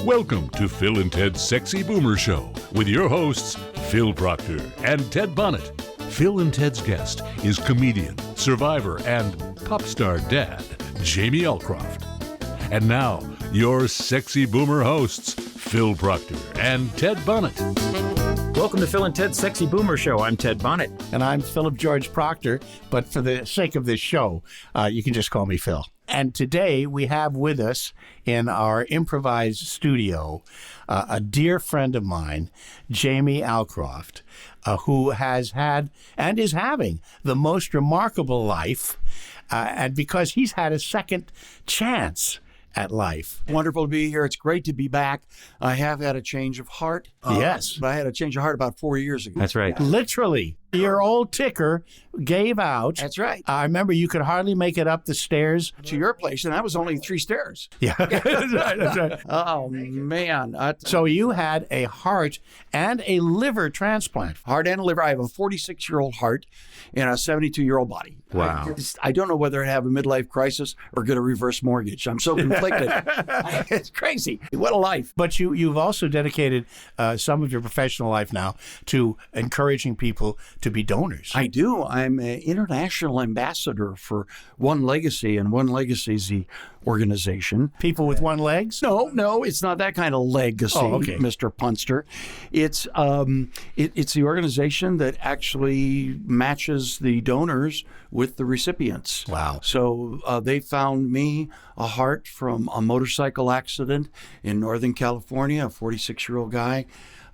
Welcome to Phil and Ted's Sexy Boomer Show with your hosts, Phil Proctor and Ted Bonnet. Phil and Ted's guest is comedian, survivor, and pop star dad, Jamie Alcroft. And now, your sexy boomer hosts, Phil Proctor and Ted Bonnet. Welcome to Phil and Ted's Sexy Boomer Show. I'm Ted Bonnet. And I'm Philip George Proctor, but for the sake of this show, you can just call me Phil. And today we have with us in our improvised studio a dear friend of mine, Jamie Alcroft, who has had and is having the most remarkable life, and because he's had a second chance at life. Wonderful to be here. It's great to be back. I have had a change of heart. Yes. But I had a change of heart about 4 years ago. That's right. Literally, your old ticker gave out. That's right. I remember you could hardly make it up the stairs. To your place, and that was only 3 stairs. Yeah, that's right. Oh, man. So you had a heart and a liver transplant. Heart and liver. I have a 46-year-old heart and a 72-year-old body. Wow. I don't know whether I have a midlife crisis or get a reverse mortgage. I'm so conflicted. It's crazy. What a life. But you've also dedicated some of your professional life now to encouraging people to be donors. I do. I'm an international ambassador for OneLegacy, and OneLegacy is the organization. People with one legs? No, it's not that kind of legacy, Mr. Punster. It's the organization that actually matches the donors with the recipients. Wow. So they found me a heart from a motorcycle accident in Northern California, a 46-year-old guy.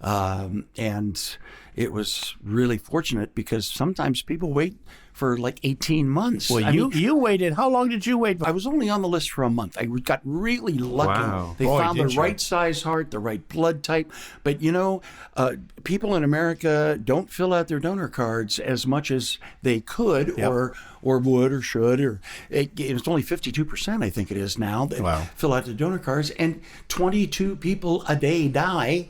And it was really fortunate because sometimes people wait for like 18 months. Well, you waited. How long did you wait? I was only on the list for a month. I got really lucky. Wow. They found the right size heart, the right blood type. But, people in America don't fill out their donor cards as much as they could or would or should. Or it's only 52%, I think it is now, that fill out the donor cards. And 22 people a day die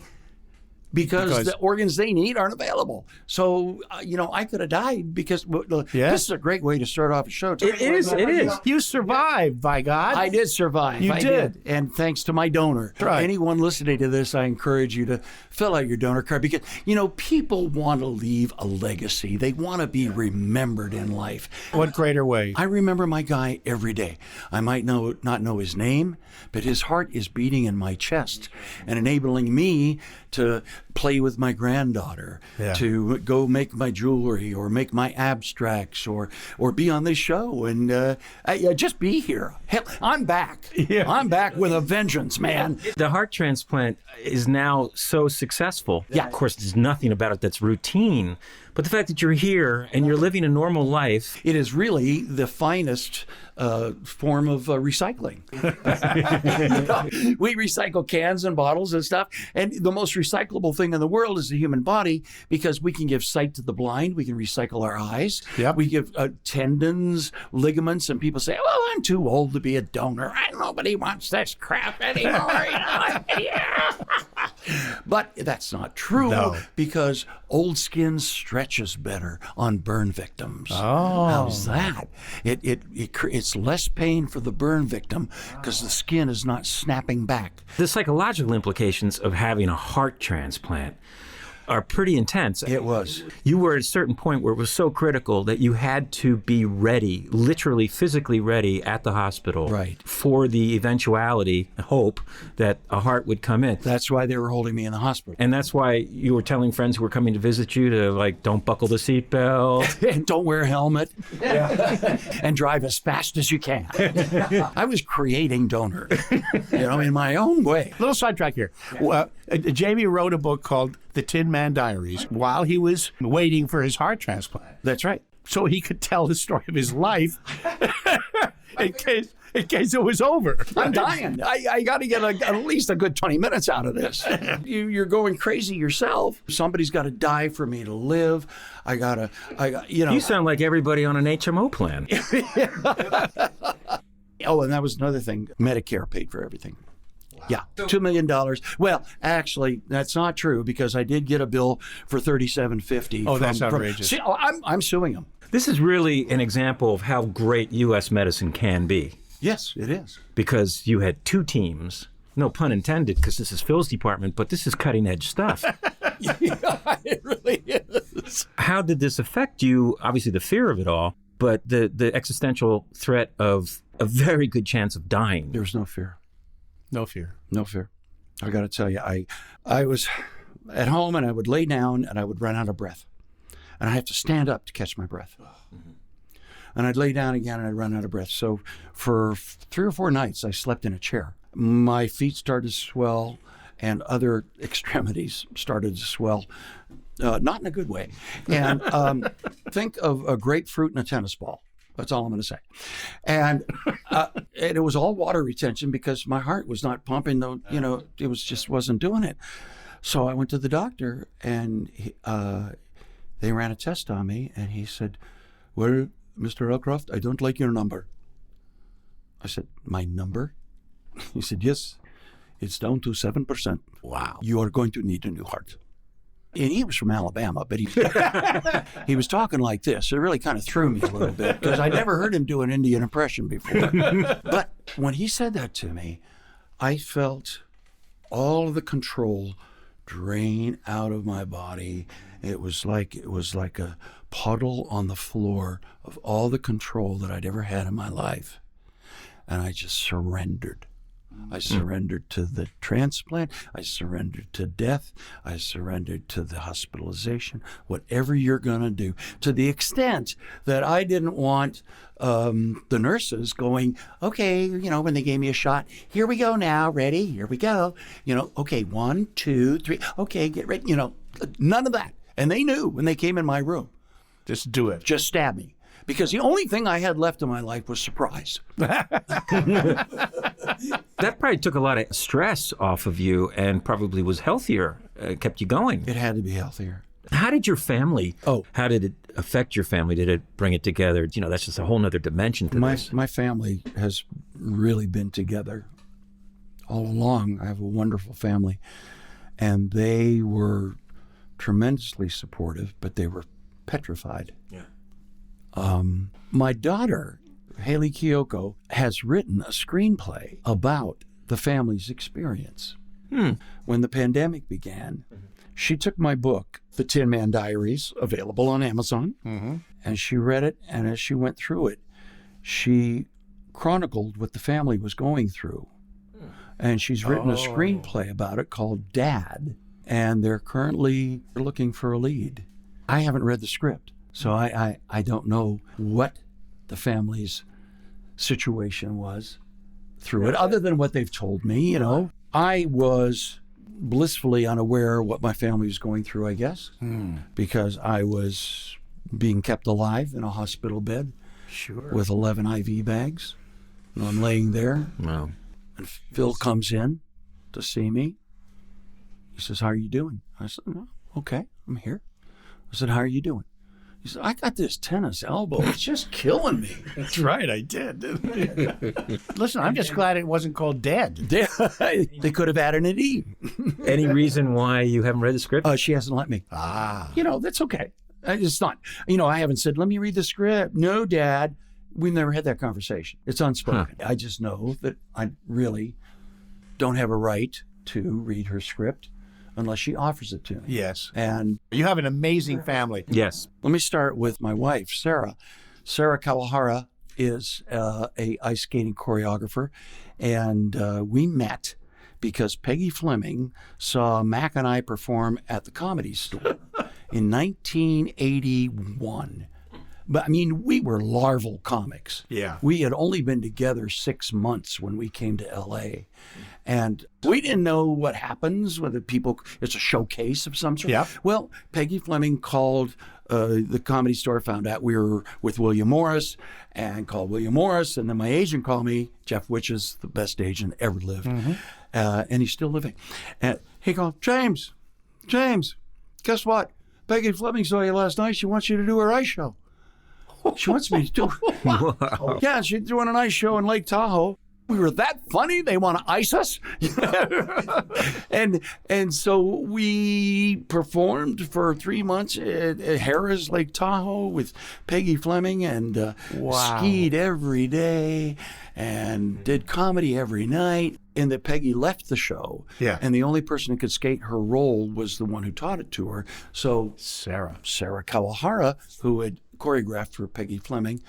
because the organs they need aren't available. So, I could have died because this is a great way to start off a show. It is. You survived, by God. I did survive. You did. And thanks to my donor. Right. Anyone listening to this, I encourage you to fill out your donor card because, people want to leave a legacy. They want to be remembered in life. What greater way? I remember my guy every day. I might not know his name, but his heart is beating in my chest and enabling me to play with my granddaughter, to go make my jewelry or make my abstracts or be on this show and just be here. Hell, I'm back. Yeah. I'm back with a vengeance, man. The heart transplant is now so successful. Yeah, of course, there's nothing about it that's routine. But the fact that you're here and you're living a normal life. It is really the finest form of recycling. We recycle cans and bottles and stuff. And the most recyclable thing in the world is the human body because we can give sight to the blind. We can recycle our eyes. Yep. We give tendons, ligaments, and people say, well, I'm too old to be a donor. Nobody wants this crap anymore. But that's not true because old skin stretches better on burn victims. Oh. How's that? It's less pain for the burn victim because the skin is not snapping back. The psychological implications of having a heart transplant are pretty intense. It was. You were at a certain point where it was so critical that you had to be ready, literally physically ready at the hospital for the eventuality, hope that a heart would come in. That's why they were holding me in the hospital. And that's why you were telling friends who were coming to visit you to don't buckle the seatbelt. And don't wear a helmet. And drive as fast as you can. I was creating donor, in my own way. Little sidetrack here. Jamie wrote a book called The Tin Man Diaries while he was waiting for his heart transplant. That's right. So he could tell the story of his life in case it was over. I'm dying. I got to get at least a good 20 minutes out of this. You're going crazy yourself. Somebody's got to die for me to live. You sound like everybody on an HMO plan. Oh, and that was another thing. Medicare paid for everything. Yeah, $2 million. Well, actually, that's not true because I did get a bill for $37.50. Oh, that's outrageous. I'm suing them. This is really an example of how great U.S. medicine can be. Yes, it is. Because you had 2 teams No pun intended, because this is Phil's department, but this is cutting edge stuff. Yeah, it really is. How did this affect you? Obviously, the fear of it all, but the existential threat of a very good chance of dying. There was no fear. No fear. No fear. I got to tell you, I was at home and I would lay down and I would run out of breath. And I have to stand up to catch my breath. Mm-hmm. And I'd lay down again and I'd run out of breath. So for 3 or 4 nights, I slept in a chair. My feet started to swell and other extremities started to swell, not in a good way. And think of a grapefruit and a tennis ball. That's all I'm going to say. And it was all water retention because my heart was not pumping, though, it was just wasn't doing it. So I went to the doctor and they ran a test on me and he said, "Well, Mr. Alcroft, I don't like your number." I said, "My number?" He said, "Yes, it's down to 7%. Wow. You are going to need a new heart." And he was from Alabama, but he was talking like this. It really kind of threw me a little bit because I never heard him do an Indian impression before. But when he said that to me, I felt all of the control drain out of my body. It was like a puddle on the floor of all the control that I'd ever had in my life. And I just surrendered. I surrendered to the transplant. I surrendered to death. I surrendered to the hospitalization. Whatever you're going to do, to the extent that I didn't want the nurses going, "Okay, when they gave me a shot, here we go now, ready, here we go. Okay, 1, 2, 3, okay, get ready." None of that. And they knew when they came in my room. Just do it. Just stab me. Because the only thing I had left in my life was surprise. That probably took a lot of stress off of you and probably was healthier, kept you going. It had to be healthier. How did your family, how did it affect your family? Did it bring it together? That's just a whole nother dimension to this. My family has really been together all along. I have a wonderful family. And they were tremendously supportive, but they were petrified. Yeah. My daughter, Hayley Kiyoko, has written a screenplay about the family's experience. When the pandemic began, she took my book, The Tin Man Diaries, available on Amazon, and she read it, and as she went through it, she chronicled what the family was going through. And she's written a screenplay about it called Dad, and they're currently looking for a lead. I haven't read the script. So I don't know what the family's situation was through it, other than what they've told me, I was blissfully unaware of what my family was going through, I guess, because I was being kept alive in a hospital bed with 11 IV bags. And I'm laying there. Wow. And Phil comes in to see me. He says, "How are you doing?" I said, "Oh, okay, I'm here." I said, "How are you doing?" He said, "I got this tennis elbow. It's just killing me." That's right, I did. Listen, I'm just glad it wasn't called Dead. They could have added an E. Any reason why you haven't read the script? She hasn't let me. That's okay. It's not, I haven't said, "Let me read the script." No, Dad. We've never had that conversation. It's unspoken. I just know that I really don't have a right to read her script unless she offers it to me. Yes. And you have an amazing family. Yes. Let me start with my wife, Sarah. Sarah Kawahara is a ice skating choreographer, and we met because Peggy Fleming saw Mack and I perform at the Comedy Store in 1981. But we were larval comics. Yeah. We had only been together 6 months when we came to LA. And we didn't know what happens with it's a showcase of some sort. Yeah. Well, Peggy Fleming called the Comedy Store, found out we were with William Morris, and called William Morris. And then my agent called me. Jeff Witch is the best agent ever lived. And he's still living. And he called, James, guess what? Peggy Fleming saw you last night. She wants you to do her ice show. She wants me to do. Wow. Yeah, she's doing an ice show in Lake Tahoe. We were that funny? They want to ice us? and so we performed for 3 months at Harrah's Lake Tahoe with Peggy Fleming and skied every day and did comedy every night. And that Peggy left the show. Yeah. And the only person who could skate her role was the one who taught it to her. So Sarah Kawahara, who had choreographed for Peggy Fleming,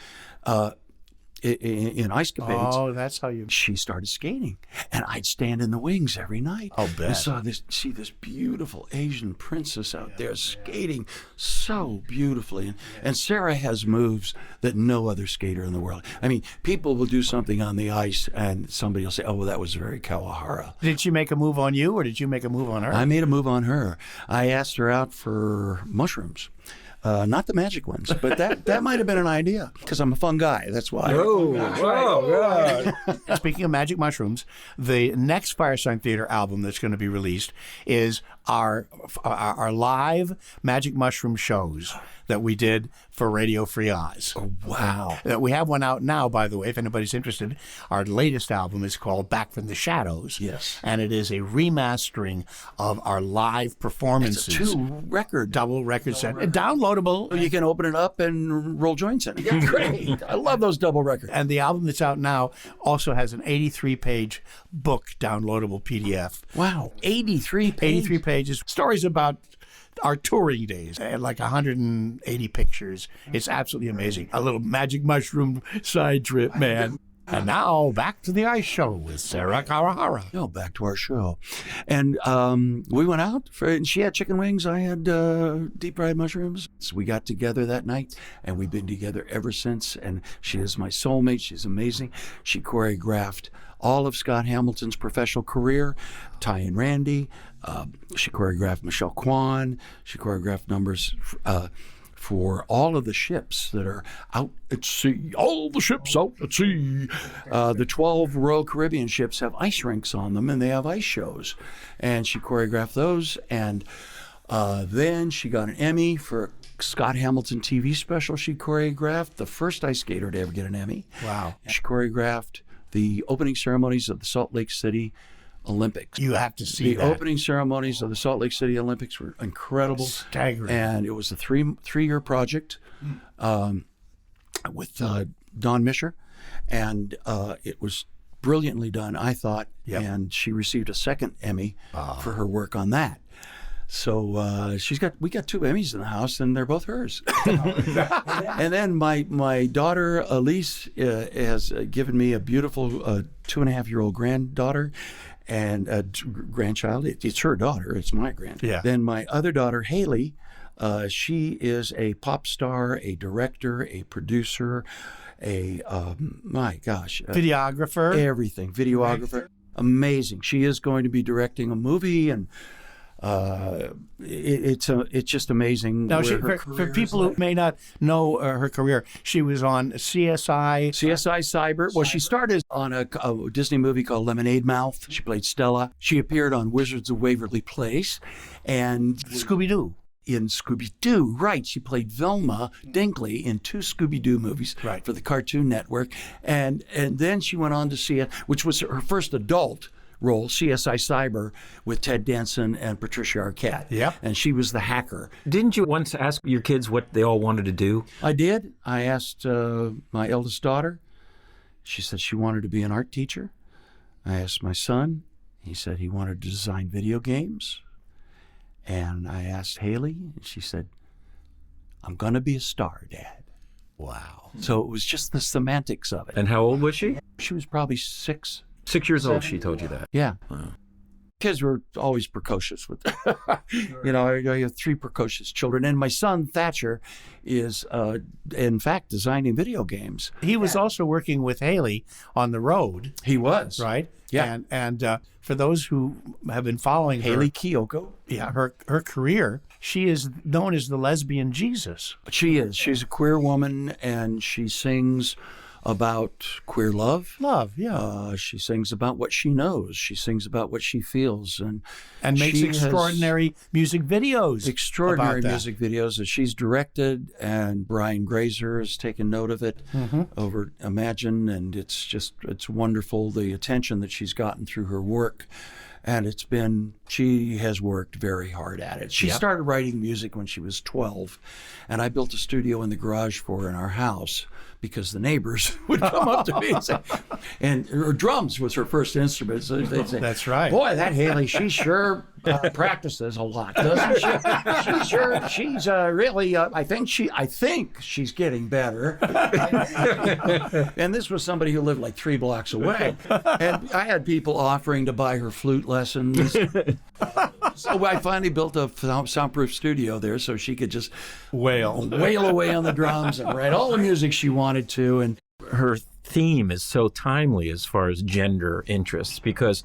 in Ice Capades. Oh, that's how you... She started skating, and I'd stand in the wings every night. I'll bet. And see this beautiful Asian princess out there skating so beautifully. And Sarah has moves that no other skater in the world. I mean, people will do something on the ice, and somebody will say, oh, well, that was very Kawahara. Did she make a move on you, or did you make a move on her? I made a move on her. I asked her out for mushrooms. Not the magic ones, but that might have been an idea because I'm a fun guy. That's why. Speaking of magic mushrooms, the next Firesign Theater album that's going to be released is our live magic mushroom shows that we did for Radio Free Oz. Oh, wow. We have one out now, by the way, if anybody's interested. Our latest album is called Back from the Shadows. Yes. And it is a remastering of our live performances. It's a double record set. Downloadable. You can open it up and roll joints in it. Yeah, great. I love those double records. And the album that's out now also has an 83-page book downloadable PDF. Wow. 83 pages. 83 pages. Stories about our touring days, and like 180 pictures. It's absolutely amazing. A little magic mushroom side trip, man. And now back to the ice show with Sarah Kawahara. No, back to our show. And we went out, and she had chicken wings. I had deep fried mushrooms. So we got together that night, and we've been together ever since. And she is my soulmate. She's amazing. She choreographed all of Scott Hamilton's professional career, Ty and Randy. She choreographed Michelle Kwan. She choreographed numbers for all of the ships that are out at sea. All the ships out at sea. The 12 Royal Caribbean ships have ice rinks on them, and they have ice shows. And she choreographed those. And then she got an Emmy for Scott Hamilton TV special she choreographed, the first ice skater to ever get an Emmy. Wow. She choreographed the opening ceremonies of the Salt Lake City Olympics. You have to see the opening ceremonies of the Salt Lake City Olympics were incredible. Staggering. And it was a three-year project with Don Mischer, and it was brilliantly done, I thought. Yep. And she received a second Emmy for her work on that. So we got 2 Emmys in the house, and they're both hers. And then my daughter Elise has given me a beautiful 2.5-year-old granddaughter and grandchild. It's her daughter. It's my grand. Yeah. Then my other daughter Hayley, she is a pop star, a director, a producer, videographer. Everything. Videographer. Amazing. She is going to be directing a movie, and it's just amazing. Now, for people who may not know her career, she was on CSI Cyber. Well, she started on a Disney movie called Lemonade Mouth. She played Stella. She appeared on Wizards of Waverly Place and Scooby-Doo. In Scooby-Doo, right. She played Velma Dinkley in 2 Scooby-Doo movies for the Cartoon Network. And then she went on to see it, which was her first adult role, CSI Cyber, with Ted Danson and Patricia Arquette. Yep. And she was the hacker. Didn't you once ask your kids what they all wanted to do? I did. I asked my eldest daughter. She said she wanted to be an art teacher. I asked my son. He said he wanted to design video games. And I asked Hayley, and she said, I'm going to be a star, Dad. Wow. So it was just the semantics of it. And how old was she? She was probably 6. 6 years old, she told you that. Yeah. Wow. Kids were always precocious with you know, I have 3 precocious children. And my son, Thatcher, is, in fact, designing video games. He was also working with Hayley on the road. He was. Right? Yeah. And for those who have been following Hayley Kiyoko. Yeah, her career, she is known as the lesbian Jesus. She is. She's a queer woman, and she sings about queer love. Love, yeah. She sings about what she knows. She sings about what she feels, and makes extraordinary music videos. Extraordinary music videos that she's directed, and Brian Reiser has taken note of it over Imagine, and it's wonderful the attention that she's gotten through her work. And she has worked very hard at it. She started writing music when she was 12, and I built a studio in the garage for her in our house because the neighbors would come up to me and say, and her drums was her first instrument. So they'd say, "That's right. Boy, that Hayley, she sure practices a lot, doesn't she? She's really, I think she's getting better." And this was somebody who lived like 3 blocks away. And I had people offering to buy her flute lessons. So I finally built a soundproof studio there so she could just wail away on the drums and write all the music she wanted to. And her theme is so timely as far as gender interests, because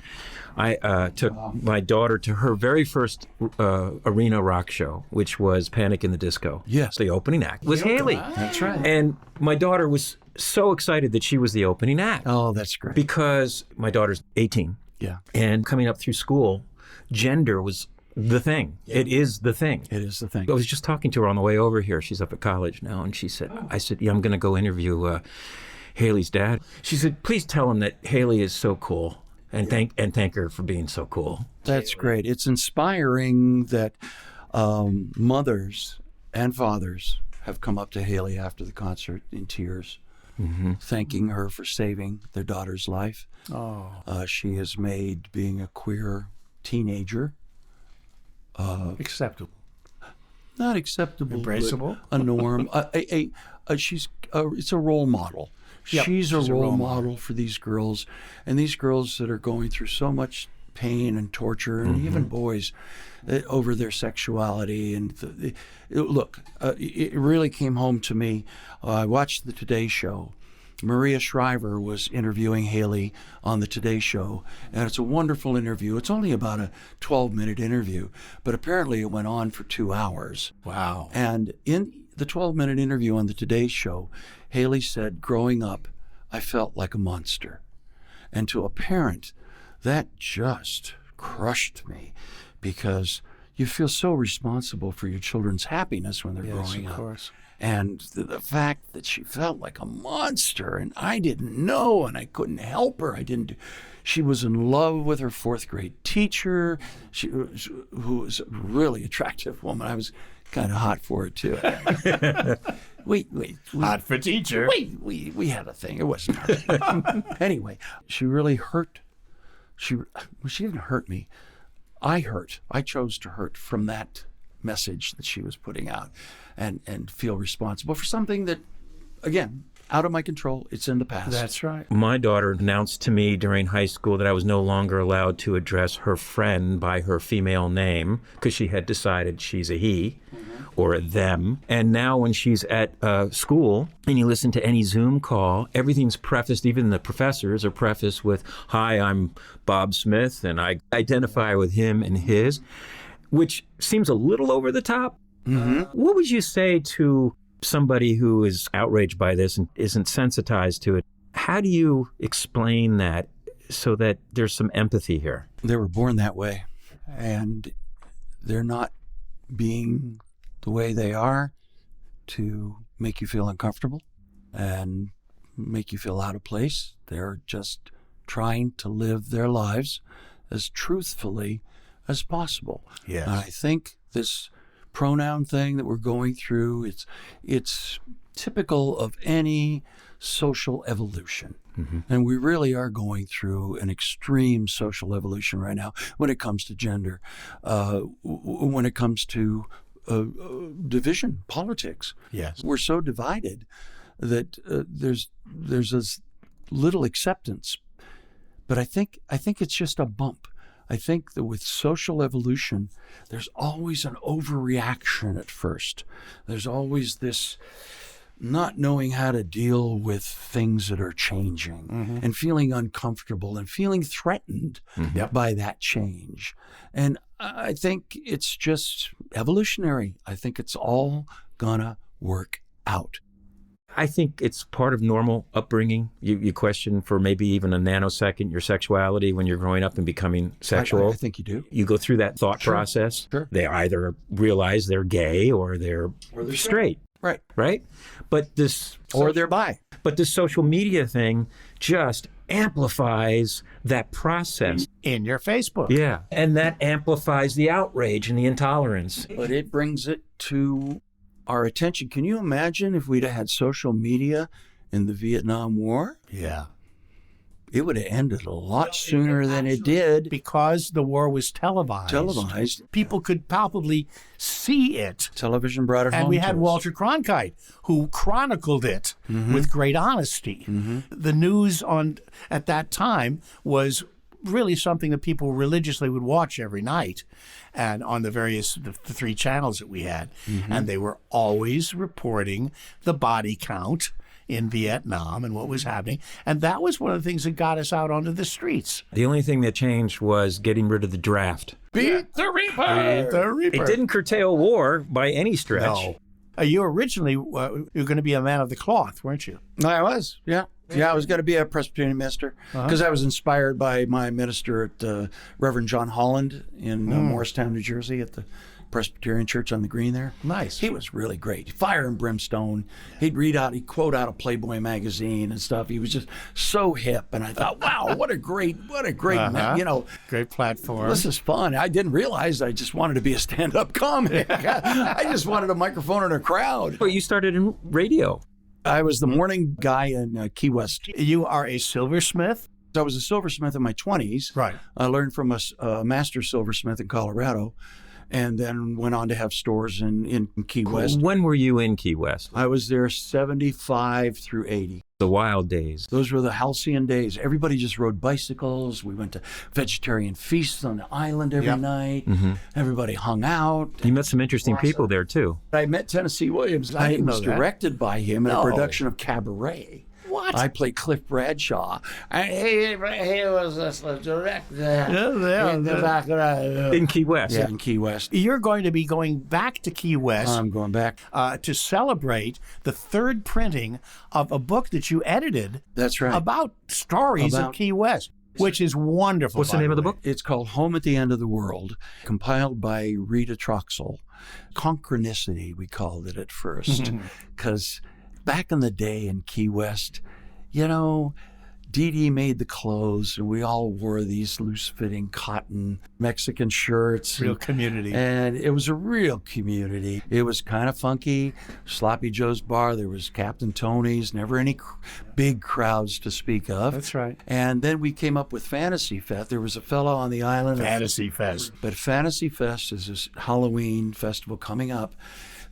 I took my daughter to her very first arena rock show, which was Panic in the Disco. Yes. The opening act was Hayley. That's right. And my daughter was so excited that she was the opening act. Oh, that's great. Because my daughter's 18. Yeah. And coming up through school, gender was the thing. Yeah. It is the thing. It is the thing. I was just talking to her on the way over here. She's up at college now, and she said, I said, yeah, I'm going to go interview Hayley's dad. She said, please tell him that Hayley is so cool, and thank her for being so cool. That's great. It's inspiring that mothers and fathers have come up to Hayley after the concert in tears, thanking her for saving their daughter's life. She has made being a queer teenager acceptable. Not acceptable. Embraceable. A norm. It's a role model. Yep, she's a role model for these girls, and these girls that are going through so much pain and torture, and even boys over their sexuality. And look, it really came home to me. I watched the Today Show. Maria Shriver was interviewing Hayley on the Today Show, and it's a wonderful interview. It's only about a 12-minute interview, but apparently it went on for 2 hours. Wow. And in the 12-minute interview on the Today Show, Hayley said, growing up, I felt like a monster. And to a parent, that just crushed me, because you feel so responsible for your children's happiness when they're growing up. Of course. And the fact that she felt like a monster, and I didn't know, and I couldn't help her. She was in love with her 4th grade teacher, who was a really attractive woman. I was kind of hot for it too. Hot for teacher. We had a thing. It wasn't hard. Anyway, she really hurt. She didn't hurt me. I chose to hurt from that message that she was putting out, and feel responsible for something that, again, out of my control. It's in the past. That's right. My daughter announced to me during high school that I was no longer allowed to address her friend by her female name, because she had decided she's a he or a them. And now when she's at school and you listen to any Zoom call, everything's prefaced, even the professors are prefaced with, hi, I'm Bob Smith, and I identify with him and his, which seems a little over the top. What would you say to somebody who is outraged by this and isn't sensitized to it? How do you explain that so that there's some empathy here? They were born that way, and they're not being the way they are to make you feel uncomfortable and make you feel out of place. They're just trying to live their lives as truthfully as possible. Yes. And I think this pronoun thing that we're going through, it's typical of any social evolution. And we really are going through an extreme social evolution right now when it comes to gender, when it comes to division, politics. Yes. We're so divided that there's this little acceptance. But I think it's just a bump. I think that with social evolution, there's always an overreaction at first. There's always this not knowing how to deal with things that are changing and feeling uncomfortable and feeling threatened by that change. And I think it's just evolutionary. I think it's all gonna work out. I think it's part of normal upbringing. You question for maybe even a nanosecond your sexuality when you're growing up and becoming sexual. I think you do. You go through that thought process. Sure. They either realize they're gay or they're straight. Right. Right? But this... Or they're bi. But this social media thing just amplifies that process. In your Facebook. Yeah. And that amplifies the outrage and the intolerance. But it brings it to our attention. Can you imagine if we'd had social media in the Vietnam War? Yeah. It would have ended a lot sooner than it did. Because the war was televised. People could palpably see it. Television brought it home. And we had to us. Walter Cronkite, who chronicled it with great honesty. The news at that time was really something that people religiously would watch every night, and on the 3 channels that we had. And they were always reporting the body count in Vietnam and what was happening. And that was one of the things that got us out onto the streets. The only thing that changed was getting rid of the draft. Beat the Reaper! Beat the Reaper! It didn't curtail war by any stretch. No. You originally you were going to be a man of the cloth, weren't you? I was, yeah. Yeah, I was going to be a Presbyterian minister because I was inspired by my minister at Reverend John Holland in Morristown, New Jersey at the Presbyterian Church on the Green there. Nice. He was really great. Fire and brimstone. He'd quote out a Playboy magazine and stuff. He was just so hip. And I thought, wow, what a great, great platform. This is fun. I didn't realize I just wanted to be a stand-up comic. I just wanted a microphone and a crowd. But you started in radio. I was the morning guy in Key West. You are a silversmith? I was a silversmith in my 20s. Right. I learned from a master silversmith in Colorado, and then went on to have stores in Key West. When were you in Key West? I was there 75 through 80. The wild days. Those were the halcyon days. Everybody just rode bicycles. We went to vegetarian feasts on the island every night. Everybody hung out. You met some interesting people there, too. I met Tennessee Williams. I was directed by him in a production of Cabaret. What? I played Cliff Bradshaw. He was the director in the background. In Key West. Yeah, in Key West. You're going to be going back to Key West. I'm going back. To celebrate the 3rd printing of a book that you edited. That's right. About stories of Key West, which is wonderful. What's the name of the book? It's called Home at the End of the World, compiled by Rita Troxel. Conchrenicity, we called it at first, because back in the day in Key West, Dee Dee made the clothes, and we all wore these loose-fitting cotton Mexican shirts. Real community. And it was a real community. It was kind of funky. Sloppy Joe's Bar, there was Captain Tony's, never any big crowds to speak of. That's right. And then we came up with Fantasy Fest. There was a fellow on the island. Fantasy Fest. But Fantasy Fest is this Halloween festival coming up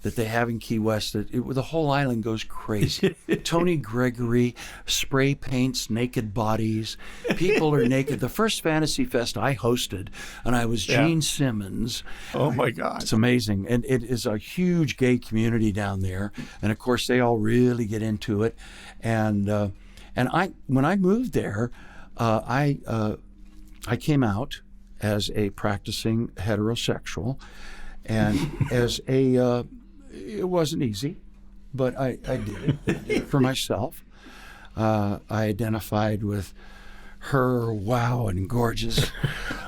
that they have in Key West. The whole island goes crazy. Tony Gregory spray paints naked bodies. People are naked. The first Fantasy Fest I hosted, and I was Gene Simmons. Oh, my God. It's amazing. And it is a huge gay community down there. And, of course, they all really get into it. And when I moved there, I came out as a practicing heterosexual. And as it wasn't easy, but I did it for myself. I identified with her, wow, and gorgeous.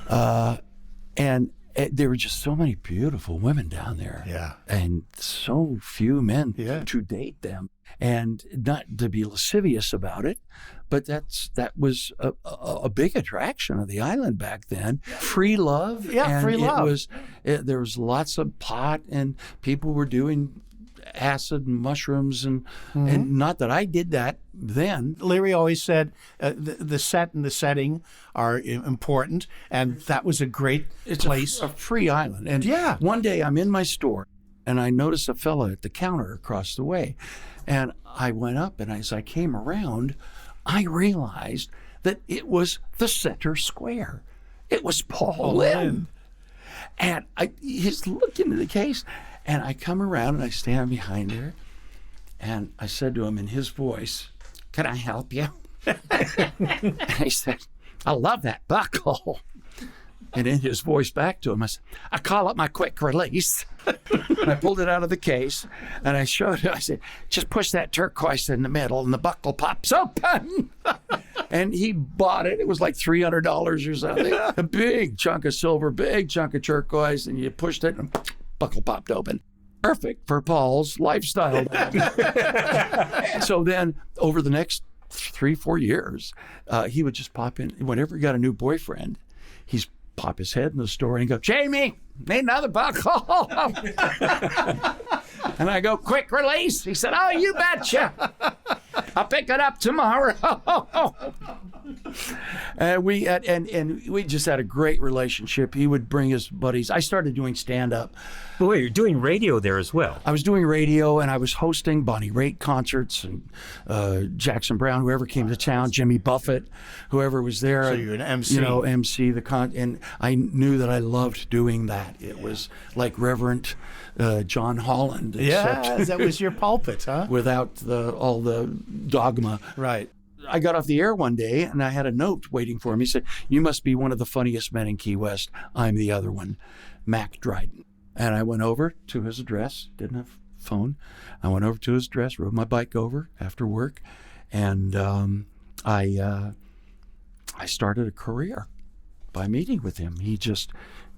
And there were just so many beautiful women down there. Yeah. And so few men to date them. And not to be lascivious about it, but that was a big attraction of the island back then. Free love. Yeah, and free love. There was lots of pot, and people were doing acid and mushrooms, and not that I did that then. Leary always said the set and the setting are important, and that was a great place. A free island. And one day I'm in my store, and I noticed a fella at the counter across the way. And I went up, and as I came around, I realized that it was the center square. It was Paul Lynde. And he's looking at the case, and I come around, and I stand behind her, and I said to him in his voice, "Can I help you?" And he said, "I love that buckle." And in his voice back to him, I said, "I call it my quick release." And I pulled it out of the case, and I showed it. I said, just push that turquoise in the middle, and the buckle pops open. And he bought it. It was like $300 or something. A big chunk of silver, big chunk of turquoise, and you pushed it, and buckle popped open. Perfect for Paul's lifestyle. So then, over the next 3-4 years, he would just pop in. Whenever he got a new boyfriend, he's pop his head in the store and go, Jamie, need another buckle. And I go, quick release. He said, oh, you betcha. I'll pick it up tomorrow. And we just had a great relationship. He would bring his buddies. I started doing stand-up. But wait, you're doing radio there as well. I was doing radio, and I was hosting Bonnie Raitt concerts, and Jackson Browne, whoever came to town, Jimmy Buffett, whoever was there. So you're an MC. You know, MC. And I knew that I loved doing that. It was like Reverend John Holland. Yeah, that was your pulpit, huh? Without all the dogma. Right. I got off the air one day, and I had a note waiting for him. He said, you must be one of the funniest men in Key West. I'm the other one, Mack Dryden. And I went over to his address, didn't have a phone. I went over to his address, rode my bike over after work, and I started a career by meeting with him.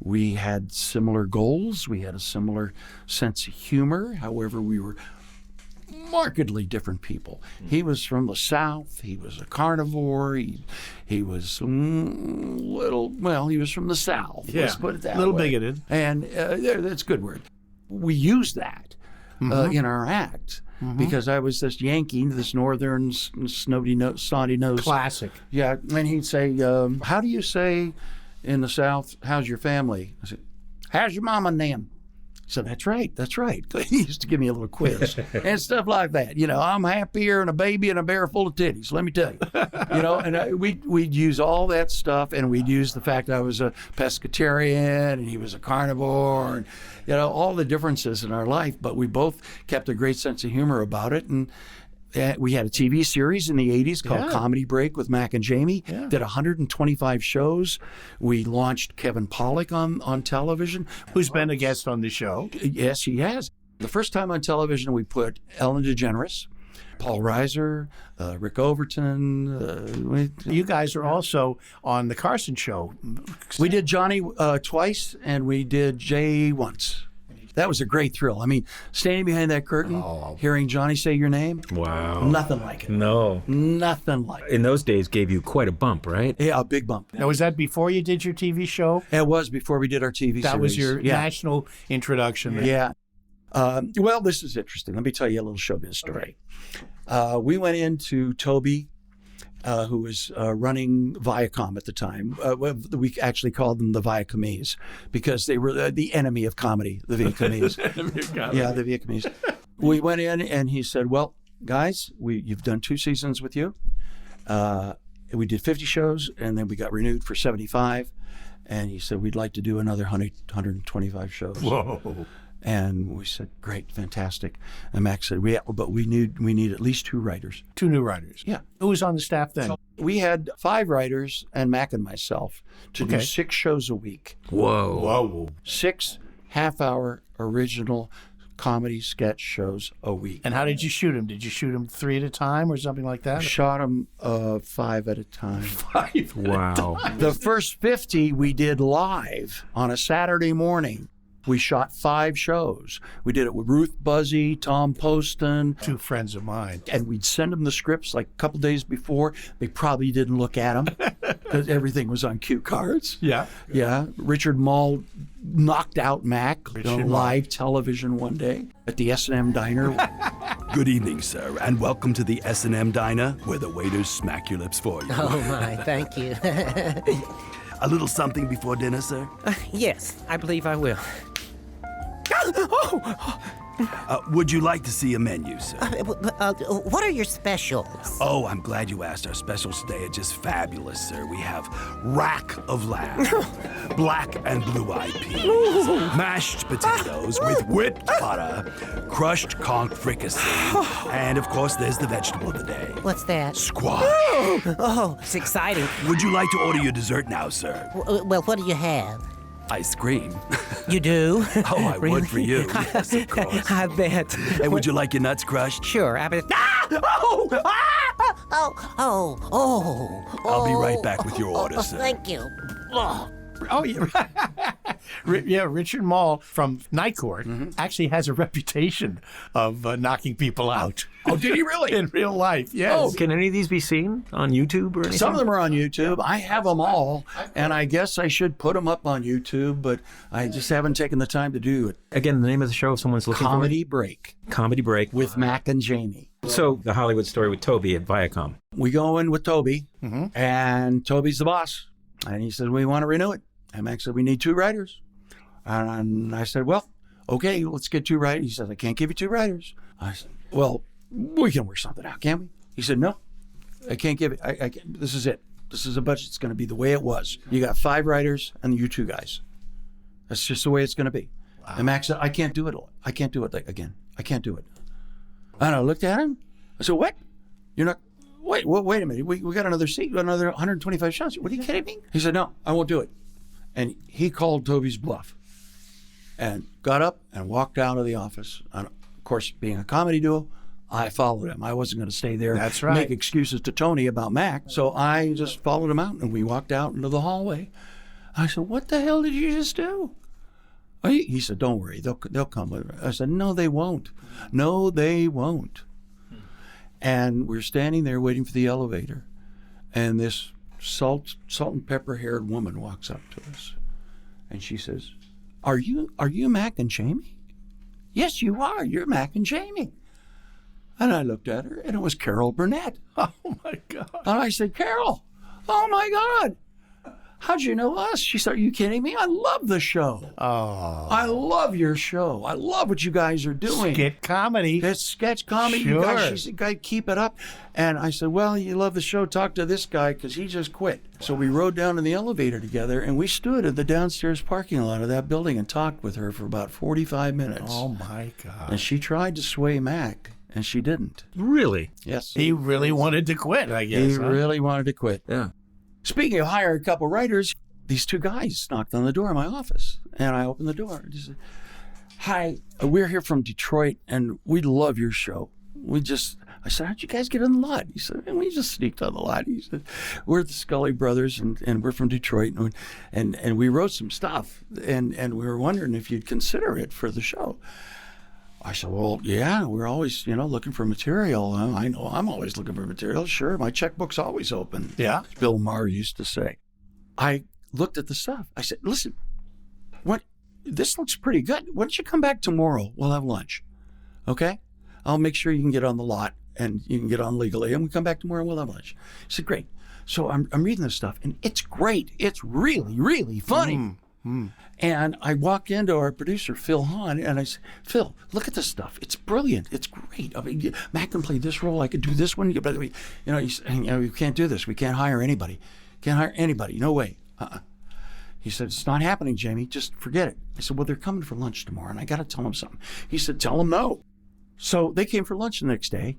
We had similar goals. We had a similar sense of humor. However, we were markedly different people. He was from the South. He was a carnivore. He was he was from the South. Yeah, let's put it that way. A little bigoted. And that's a good word. We used that in our act because I was this Yankee, this northern snotty nose. Classic. Yeah, and he'd say, how do you say in the South, how's your family? I said, how's your mama and them? So that's right. He used to give me a little quiz and stuff like that. You know, I'm happier than a baby and a bear full of titties, let me tell you. You know, and we'd use all that stuff, and we'd use the fact I was a pescatarian and he was a carnivore, and, you know, all the differences in our life, but we both kept a great sense of humor about it. And we had a TV series in the 80s called Comedy Break with Mack and Jamie. Yeah. Did 125 shows. We launched Kevin Pollak on television. Who's been a guest on the show. Yes, he has. The first time on television, we put Ellen DeGeneres, Paul Reiser, Rick Overton. You guys are also on the Carson Show. We did Johnny twice, and we did Jay once. That was a great thrill. I mean, standing behind that curtain, hearing Johnny say your name. Wow. Nothing like it. No. Nothing like it. In those days, gave you quite a bump, right? Yeah, a big bump. Now, was that before you did your TV show? It was before we did our TV series. That was your national introduction. Yeah. Well, this is interesting. Let me tell you a little showbiz story. Okay. We went into Toby, who was running Viacom at the time. We actually called them the Viacomese because they were the enemy of comedy, the Viacomese. Yeah, the Viacomese. We went in, and he said, well, guys, you've done 2 seasons with you. We did 50 shows, and then we got renewed for 75. And he said, we'd like to do another 125 shows. Whoa. And we said, great, fantastic. And Max said, but we need at least 2 writers. 2 new writers. Yeah. Who was on the staff then? So we had 5 writers and Mac and myself to do 6 shows a week. Whoa. 6 half-hour original comedy sketch shows a week. And how did you shoot them? Did you shoot them 3 at a time or something like that? Shot them 5 at a time. 5? Wow. The first 50 we did live on a Saturday morning. We shot 5 shows. We did it with Ruth Buzzy, Tom Poston. 2 friends of mine. And we'd send them the scripts like a couple days before. They probably didn't look at them because everything was on cue cards. Yeah. Yeah. Richard Mall knocked out Mac on live television one day at the S&M Diner. Good evening, sir, and welcome to the S&M Diner, where the waiters smack your lips for you. Oh, my, thank you. A little something before dinner, sir? Yes, I believe I will. Would you like to see a menu, sir? What are your specials? Oh, I'm glad you asked. Our specials today are just fabulous, sir. We have rack of lamb, black and blue-eyed peas, mashed potatoes with whipped butter, crushed conchrenicity, and, of course, there's the vegetable of the day. What's that? Squash. Oh, it's exciting. Would you like to order your dessert now, sir? Well, what do you have? ice cream. You do? Oh, I would for you. Yes, of course. I bet. Hey, would you like your nuts crushed? Sure. I bet. I'll be right back with your order, Oh, sir. thank you. Oh. Oh, yeah. Yeah, Richard Mall from Night Court actually has a reputation of knocking people out. Oh, did he really? In real life, yes. Oh, can any of these be seen on YouTube or anything? Some of them are on YouTube. I have them all, and I guess I should put them up on YouTube, but I just haven't taken the time to do it. Again, the name of the show if someone's looking Comedy Break for it? Comedy Break. with Mack and Jamie. So, the Hollywood story with Toby at Viacom. We go in with Toby, and Toby's the boss. And he says, we want to renew it. And Mack said, we need 2 writers. And I said, well, okay, let's get 2 writers. He says, I can't give you 2 writers. I said, well, we can work something out, can't we? He said, no, I can't give it. I can't. This is it. This is a budget. It's going to be the way it was. You got 5 writers and you 2 guys. That's just the way it's going to be. Wow. And Mack said, I can't do it. I can't do it again. I can't do it. And I looked at him. I said, what? You're not? Wait a minute. We got another seat, another 125 shots. What are you kidding me? He said, no, I won't do it. And he called Toby's bluff and got up and walked out of the office. And of course, being a comedy duo, I followed him. I wasn't going to stay there That's right. make excuses to Tony about Mack. So I just followed him out, and we walked out into the hallway. I said, what the hell did you just do? He said, don't worry. They'll come with it. I said, no, they won't. No, they won't. And we're standing there waiting for the elevator. And this salt and pepper haired woman walks up to us, and she says, are you Mack and Jamie? Yes, you are. You're Mack and Jamie. And I looked at her, and it was Carol Burnett. Oh, my God. And I said, Carol, oh my God, how'd you know us? She said, are you kidding me? I love the show. Oh. I love your show. I love what you guys are doing. Skit comedy. It's sketch comedy. Sure. You guys, she said, guy, keep it up. And I said, well, you love the show. Talk to this guy because he just quit. So we rode down in the elevator together, and we stood in the downstairs parking lot of that building and talked with her for about 45 minutes. Oh, my God. And she tried to sway Mack, and she didn't. Really? Yes. He really wanted to quit, I guess. He really wanted to quit. Yeah. Speaking of hiring a couple writers, these 2 guys knocked on the door of my office, and I opened the door. He said, hi, we're here from Detroit, and we love your show. I said, how'd you guys get on the lot? He said, and we just sneaked on the lot. He said, we're the Scully brothers, and we're from Detroit, and we wrote some stuff, and we were wondering if you'd consider it for the show. I said, well, yeah, we're always, looking for material. I know I'm always looking for material. Sure, my checkbook's always open. Yeah. Bill Maher used to say. I looked at the stuff. I said, listen, this looks pretty good. Why don't you come back tomorrow? We'll have lunch. Okay? I'll make sure you can get on the lot and you can get on legally. And we come back tomorrow and we'll have lunch. He said, great. So I'm reading this stuff, and it's great. It's really, really funny. And I walk into our producer, Phil Hahn, and I said, Phil, look at this stuff. It's brilliant. It's great. I mean, Mack can play this role. I could do this one. But, we can't do this. We can't hire anybody. Can't hire anybody. No way. He said, it's not happening, Jamie. Just forget it. I said, well, they're coming for lunch tomorrow, and I got to tell them something. He said, tell them no. So they came for lunch the next day,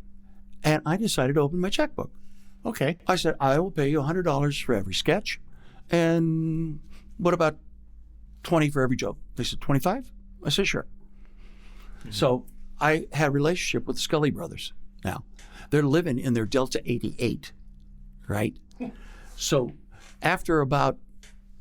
and I decided to open my checkbook. Okay. I said, I will pay you $100 for every sketch, and what about 20 for every joke? They said, 25? I said, sure. So I had a relationship with the Scully brothers now. They're living in their Delta 88, right? So after about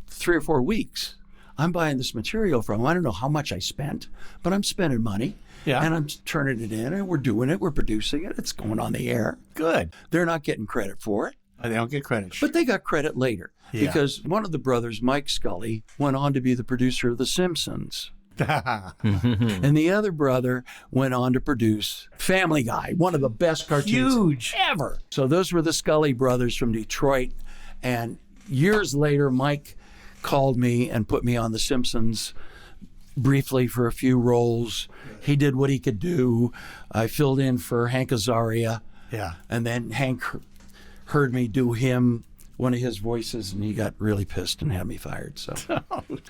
3 or 4 weeks, I'm buying this material from them. I don't know how much I spent, but I'm spending money. Yeah. And I'm turning it in, and we're doing it. We're producing it. It's going on the air. Good. They're not getting credit for it. They don't get credit. But they got credit later. Yeah. Because one of the brothers, Mike Scully, went on to be the producer of The Simpsons. And the other brother went on to produce Family Guy, one of the best cartoons ever. So those were the Scully brothers from Detroit. And years later, Mike called me and put me on The Simpsons briefly for a few roles. He did what he could do. I filled in for Hank Azaria. Yeah. And then Hank heard me do one of his voices, and he got really pissed and had me fired.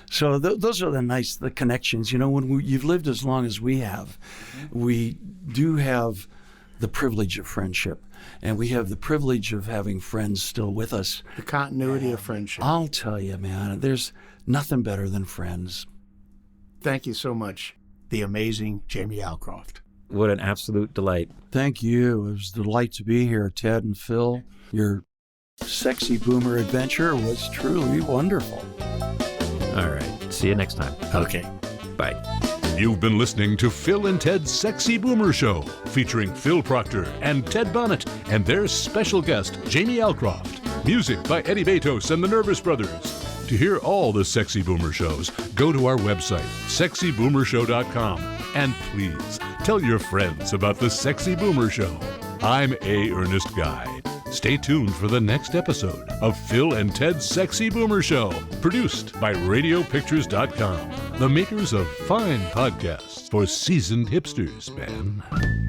So those are the connections. When you've lived as long as we have, we do have the privilege of friendship. and we have the privilege of having friends still with us. The continuity of friendship. I'll tell you, man, there's nothing better than friends. Thank you so much, the amazing Jamie Alcroft. What an absolute delight. Thank you. It was a delight to be here, Ted and Phil. Your sexy boomer adventure was truly wonderful. All right. See you next time. Okay. Bye. You've been listening to Phil and Ted's Sexy Boomer Show, featuring Phil Proctor and Ted Bonnet and their special guest, Jamie Alcroft. Music by Eddie Betos and the Nervous Brothers. To hear all the Sexy Boomer shows, go to our website, sexyboomershow.com. And please, tell your friends about the Sexy Boomer Show. I'm A. Ernest Guy. Stay tuned for the next episode of Phil and Ted's Sexy Boomer Show, produced by RadioPictures.com, the makers of fine podcasts for seasoned hipsters, man.